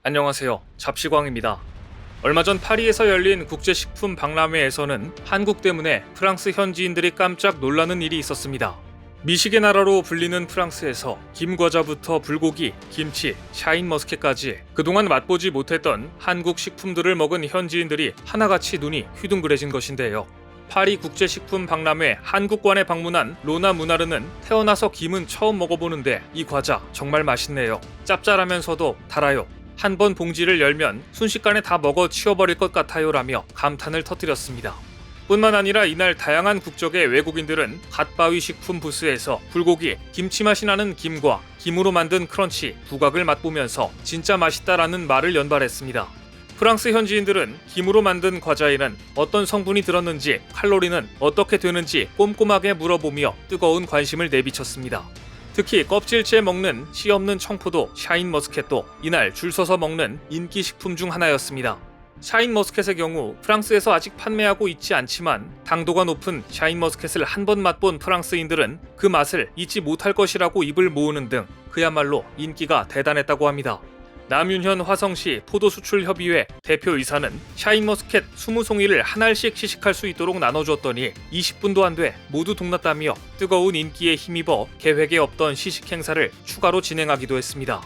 안녕하세요. 잡시광입니다. 얼마 전 파리에서 열린 국제식품 박람회에서는 한국 때문에 프랑스 현지인들이 깜짝 놀라는 일이 있었습니다. 미식의 나라로 불리는 프랑스에서 김과자부터 불고기, 김치, 샤인머스켓까지 그동안 맛보지 못했던 한국 식품들을 먹은 현지인들이 하나같이 눈이 휘둥그레진 것인데요. 파리 국제식품 박람회 한국관에 방문한 로나 무나르는 태어나서 김은 처음 먹어보는데 이 과자 정말 맛있네요. 짭짤하면서도 달아요. 한 번 봉지를 열면 순식간에 다 먹어 치워버릴 것 같아요 라며 감탄을 터뜨렸습니다. 뿐만 아니라 이날 다양한 국적의 외국인들은 갓바위 식품 부스에서 불고기, 김치 맛이 나는 김과 김으로 만든 크런치, 부각을 맛보면서 진짜 맛있다라는 말을 연발했습니다. 프랑스 현지인들은 김으로 만든 과자에는 어떤 성분이 들었는지, 칼로리는 어떻게 되는지 꼼꼼하게 물어보며 뜨거운 관심을 내비쳤습니다. 특히 껍질째 먹는 씨 없는 청포도, 샤인머스켓도 이날 줄 서서 먹는 인기 식품 중 하나였습니다. 샤인머스켓의 경우 프랑스에서 아직 판매하고 있지 않지만 당도가 높은 샤인머스켓을 한 번 맛본 프랑스인들은 그 맛을 잊지 못할 것이라고 입을 모으는 등 그야말로 인기가 대단했다고 합니다. 남윤현 화성시 포도수출협의회 대표이사는 샤인머스켓 20송이를 한 알씩 시식할 수 있도록 나눠줬더니 20분도 안 돼 모두 동났다며 뜨거운 인기에 힘입어 계획에 없던 시식 행사를 추가로 진행하기도 했습니다.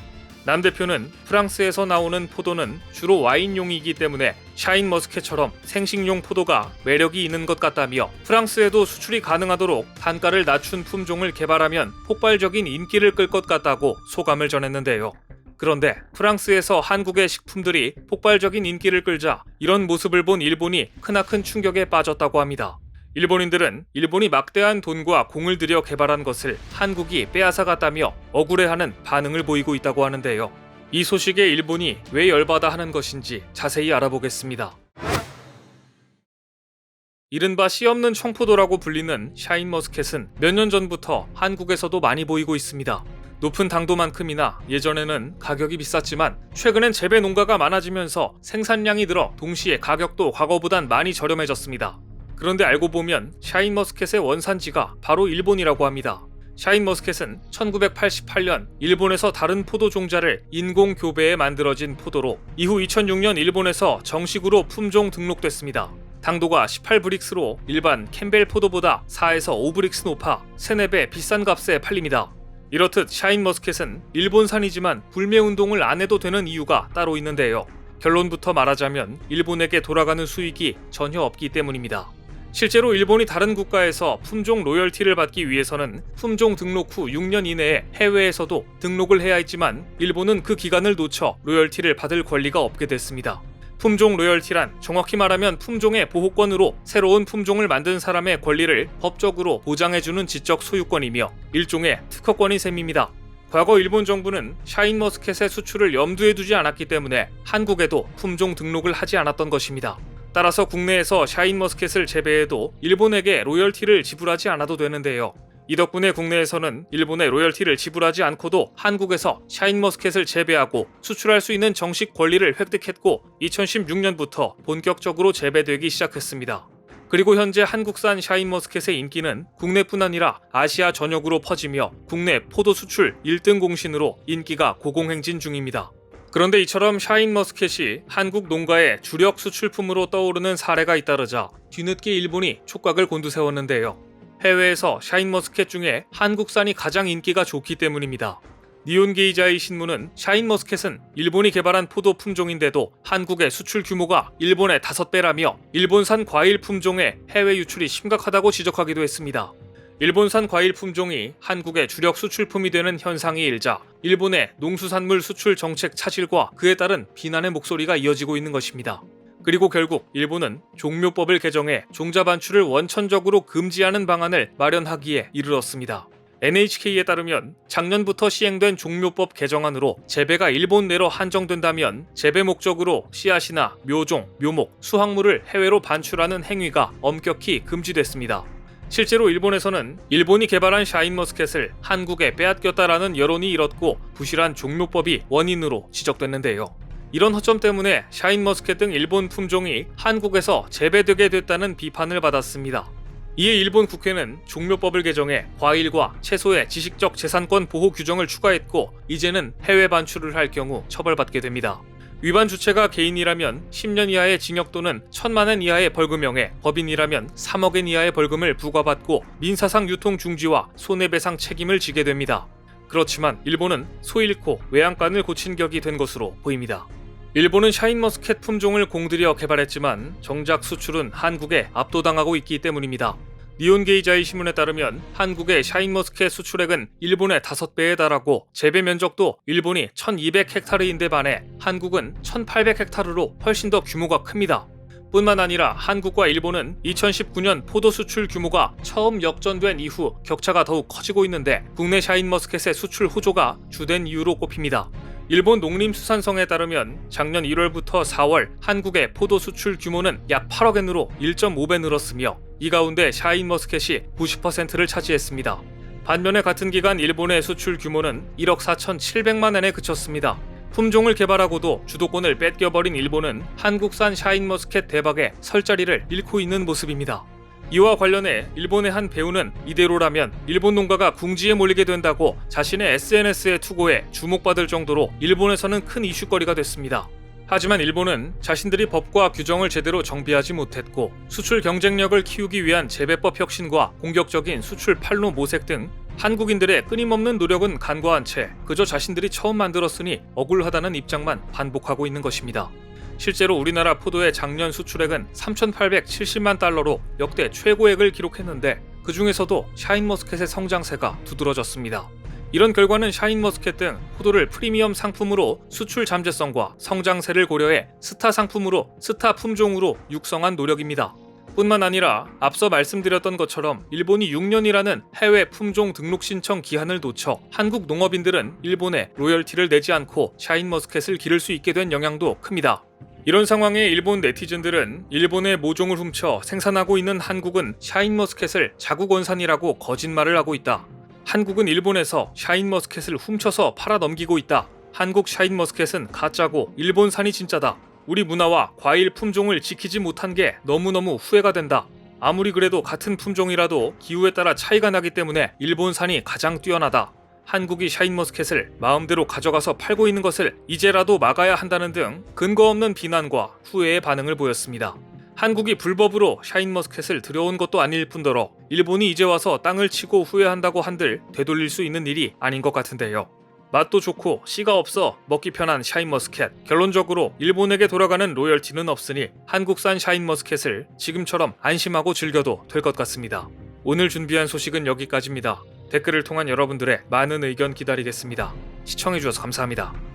남 대표는 프랑스에서 나오는 포도는 주로 와인용이기 때문에 샤인머스켓처럼 생식용 포도가 매력이 있는 것 같다며 프랑스에도 수출이 가능하도록 단가를 낮춘 품종을 개발하면 폭발적인 인기를 끌 것 같다고 소감을 전했는데요. 그런데 프랑스에서 한국의 식품들이 폭발적인 인기를 끌자 이런 모습을 본 일본이 크나큰 충격에 빠졌다고 합니다. 일본인들은 일본이 막대한 돈과 공을 들여 개발한 것을 한국이 빼앗아갔다며 억울해하는 반응을 보이고 있다고 하는데요. 이 소식에 일본이 왜 열받아 하는 것인지 자세히 알아보겠습니다. 이른바 씨 없는 청포도라고 불리는 샤인머스켓은 몇 년 전부터 한국에서도 많이 보이고 있습니다. 높은 당도만큼이나 예전에는 가격이 비쌌지만 최근엔 재배 농가가 많아지면서 생산량이 늘어 동시에 가격도 과거보단 많이 저렴해졌습니다. 그런데 알고 보면 샤인머스켓의 원산지가 바로 일본이라고 합니다. 샤인머스켓은 1988년 일본에서 다른 포도 종자를 인공 교배해 만들어진 포도로 이후 2006년 일본에서 정식으로 품종 등록됐습니다. 당도가 18브릭스로 일반 캠벨 포도보다 4에서 5브릭스 높아 3-4배 비싼 값에 팔립니다. 이렇듯 샤인머스켓은 일본산이지만 불매운동을 안 해도 되는 이유가 따로 있는데요. 결론부터 말하자면 일본에게 돌아가는 수익이 전혀 없기 때문입니다. 실제로 일본이 다른 국가에서 품종 로열티를 받기 위해서는 품종 등록 후 6년 이내에 해외에서도 등록을 해야 했지만 일본은 그 기간을 놓쳐 로열티를 받을 권리가 없게 됐습니다. 품종 로열티란 정확히 말하면 품종의 보호권으로 새로운 품종을 만든 사람의 권리를 법적으로 보장해주는 지적 소유권이며 일종의 특허권인 셈입니다. 과거 일본 정부는 샤인머스켓의 수출을 염두에 두지 않았기 때문에 한국에도 품종 등록을 하지 않았던 것입니다. 따라서 국내에서 샤인머스켓을 재배해도 일본에게 로열티를 지불하지 않아도 되는데요. 이 덕분에 국내에서는 일본에 로열티를 지불하지 않고도 한국에서 샤인머스켓을 재배하고 수출할 수 있는 정식 권리를 획득했고 2016년부터 본격적으로 재배되기 시작했습니다. 그리고 현재 한국산 샤인머스켓의 인기는 국내뿐 아니라 아시아 전역으로 퍼지며 국내 포도 수출 1등 공신으로 인기가 고공행진 중입니다. 그런데 이처럼 샤인머스켓이 한국 농가의 주력 수출품으로 떠오르는 사례가 잇따르자 뒤늦게 일본이 촉각을 곤두세웠는데요. 해외에서 샤인머스켓 중에 한국산이 가장 인기가 좋기 때문입니다. 니온게이자이 신문은 샤인머스켓은 일본이 개발한 포도 품종인데도 한국의 수출 규모가 일본의 5배라며 일본산 과일 품종의 해외 유출이 심각하다고 지적하기도 했습니다. 일본산 과일 품종이 한국의 주력 수출품이 되는 현상이 일자 일본의 농수산물 수출 정책 차질과 그에 따른 비난의 목소리가 이어지고 있는 것입니다. 그리고 결국 일본은 종묘법을 개정해 종자 반출을 원천적으로 금지하는 방안을 마련하기에 이르렀습니다. NHK에 따르면 작년부터 시행된 종묘법 개정안으로 재배가 일본 내로 한정된다면 재배 목적으로 씨앗이나 묘종, 묘목, 수확물을 해외로 반출하는 행위가 엄격히 금지됐습니다. 실제로 일본에서는 일본이 개발한 샤인머스켓을 한국에 빼앗겼다라는 여론이 일었고 부실한 종묘법이 원인으로 지적됐는데요. 이런 허점 때문에 샤인머스켓 등 일본 품종이 한국에서 재배되게 됐다는 비판을 받았습니다. 이에 일본 국회는 종묘법을 개정해 과일과 채소의 지식적 재산권 보호 규정을 추가했고 이제는 해외 반출을 할 경우 처벌받게 됩니다. 위반 주체가 개인이라면 10년 이하의 징역 또는 1,000만 원 이하의 벌금형에, 법인이라면 3억 엔 이하의 벌금을 부과받고 민사상 유통 중지와 손해배상 책임을 지게 됩니다. 그렇지만 일본은 소 잃고 외양간을 고친 격이 된 것으로 보입니다. 일본은 샤인머스켓 품종을 공들여 개발했지만 정작 수출은 한국에 압도당하고 있기 때문입니다. 니혼게이자이 신문에 따르면 한국의 샤인머스켓 수출액은 일본의 5배에 달하고 재배 면적도 일본이 1200헥타르인데 반해 한국은 1800헥타르로 훨씬 더 규모가 큽니다. 뿐만 아니라 한국과 일본은 2019년 포도 수출 규모가 처음 역전된 이후 격차가 더욱 커지고 있는데 국내 샤인머스켓의 수출 호조가 주된 이유로 꼽힙니다. 일본 농림수산성에 따르면 작년 1월부터 4월 한국의 포도 수출 규모는 약 8억 엔으로 1.5배 늘었으며 이 가운데 샤인머스켓이 90%를 차지했습니다. 반면에 같은 기간 일본의 수출 규모는 1억 4,700만 엔에 그쳤습니다. 품종을 개발하고도 주도권을 뺏겨버린 일본은 한국산 샤인머스켓 대박에 설 자리를 잃고 있는 모습입니다. 이와 관련해 일본의 한 배우는 이대로라면 일본 농가가 궁지에 몰리게 된다고 자신의 SNS에 투고해 주목받을 정도로 일본에서는 큰 이슈거리가 됐습니다. 하지만 일본은 자신들이 법과 규정을 제대로 정비하지 못했고 수출 경쟁력을 키우기 위한 재배법 혁신과 공격적인 수출 판로 모색 등 한국인들의 끊임없는 노력은 간과한 채 그저 자신들이 처음 만들었으니 억울하다는 입장만 반복하고 있는 것입니다. 실제로 우리나라 포도의 작년 수출액은 3,870만 달러로 역대 최고액을 기록했는데 그 중에서도 샤인머스켓의 성장세가 두드러졌습니다. 이런 결과는 샤인머스켓 등 포도를 프리미엄 상품으로 수출 잠재성과 성장세를 고려해 스타 상품으로 스타 품종으로 육성한 노력입니다. 뿐만 아니라 앞서 말씀드렸던 것처럼 일본이 6년이라는 해외 품종 등록 신청 기한을 놓쳐 한국 농업인들은 일본에 로열티를 내지 않고 샤인머스켓을 기를 수 있게 된 영향도 큽니다. 이런 상황에 일본 네티즌들은 일본의 모종을 훔쳐 생산하고 있는 한국은 샤인머스켓을 자국 원산이라고 거짓말을 하고 있다. 한국은 일본에서 샤인머스켓을 훔쳐서 팔아 넘기고 있다. 한국 샤인머스켓은 가짜고 일본산이 진짜다. 우리 문화와 과일 품종을 지키지 못한 게 너무너무 후회가 된다. 아무리 그래도 같은 품종이라도 기후에 따라 차이가 나기 때문에 일본산이 가장 뛰어나다. 한국이 샤인머스켓을 마음대로 가져가서 팔고 있는 것을 이제라도 막아야 한다는 등 근거 없는 비난과 후회의 반응을 보였습니다. 한국이 불법으로 샤인머스켓을 들여온 것도 아닐 뿐더러 일본이 이제 와서 땅을 치고 후회한다고 한들 되돌릴 수 있는 일이 아닌 것 같은데요. 맛도 좋고 씨가 없어 먹기 편한 샤인머스켓, 결론적으로 일본에게 돌아가는 로열티는 없으니 한국산 샤인머스켓을 지금처럼 안심하고 즐겨도 될 것 같습니다. 오늘 준비한 소식은 여기까지입니다. 댓글을 통한 여러분들의 많은 의견 기다리겠습니다. 시청해주셔서 감사합니다.